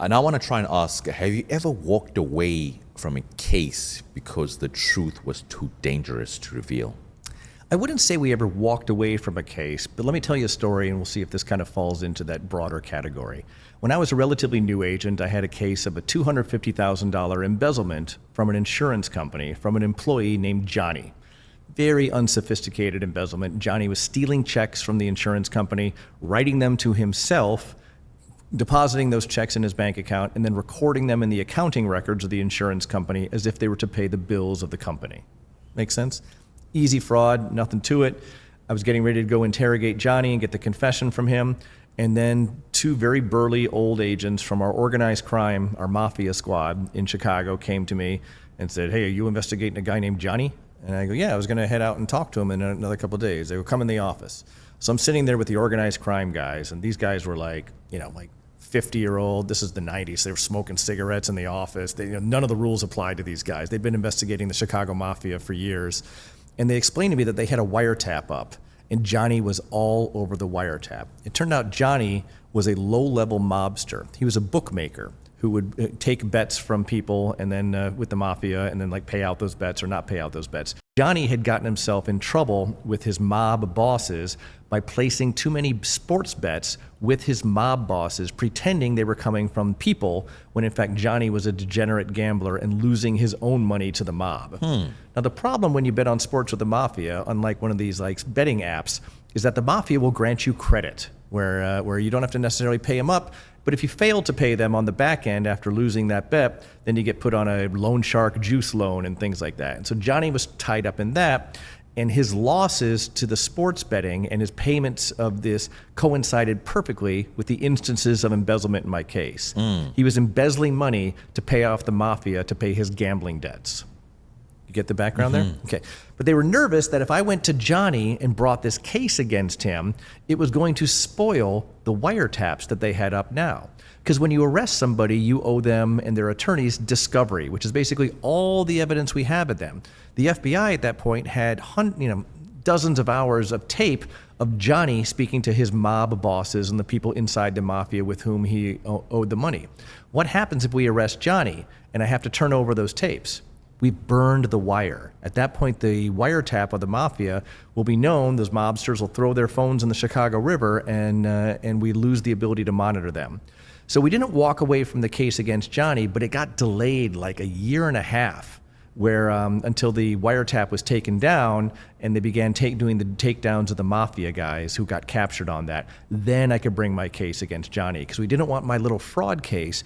And I want to try and ask, have you ever walked away from a case because the truth was too dangerous to reveal? I wouldn't say we ever walked away from a case, but let me tell you a story and we'll see if this kind of falls into that broader category. When I was a relatively new agent, I had a case of a $250,000 embezzlement from an insurance company from an employee named Johnny. Very unsophisticated embezzlement. Johnny was stealing checks from the insurance company, writing them to himself, depositing those checks in his bank account, and then recording them in the accounting records of the insurance company as if they were to pay the bills of the company. Make sense? Easy fraud, nothing to it. I was getting ready to go interrogate Johnny and get the confession from him. And then two very burly old agents from our organized crime, our Mafia squad in Chicago came to me and said, "Hey, are you investigating a guy named Johnny?" And I go, "Yeah, I was going to head out and talk to him in another couple of days." They would come in the office. So I'm sitting there with the organized crime guys, and these guys were like 50-year-old. This is the 90s. They were smoking cigarettes in the office. None of the rules applied to these guys. They'd been investigating the Chicago Mafia for years. And they explained to me that they had a wiretap up, and Johnny was all over the wiretap. It turned out Johnny was a low-level mobster. He was a bookmaker who would take bets from people and then with the Mafia and then pay out those bets or not pay out those bets. Johnny had gotten himself in trouble with his mob bosses by placing too many sports bets with his mob bosses, pretending they were coming from people when in fact Johnny was a degenerate gambler and losing his own money to the mob. Now the problem when you bet on sports with the Mafia, unlike one of these betting apps, is that the Mafia will grant you credit where you don't have to necessarily pay them up. But if you fail to pay them on the back end after losing that bet, then you get put on a loan shark juice loan and things like that. And so Johnny was tied up in that, and his losses to the sports betting and his payments of this coincided perfectly with the instances of embezzlement in my case. He was embezzling money to pay off the Mafia to pay his gambling debts. You get the background there? Okay. But they were nervous that if I went to Johnny and brought this case against him, it was going to spoil the wiretaps that they had up now. Because when you arrest somebody, you owe them and their attorneys discovery, which is basically all the evidence we have of them. The FBI at that point had dozens of hours of tape of Johnny speaking to his mob bosses and the people inside the Mafia with whom he owed the money. What happens if we arrest Johnny and I have to turn over those tapes? We burned the wire. At that point, the wiretap of the Mafia will be known. Those mobsters will throw their phones in the Chicago River, and we lose the ability to monitor them. So we didn't walk away from the case against Johnny, but it got delayed like a year and a half, where until the wiretap was taken down and they began doing the takedowns of the Mafia guys who got captured on that. Then I could bring my case against Johnny, because we didn't want my little fraud case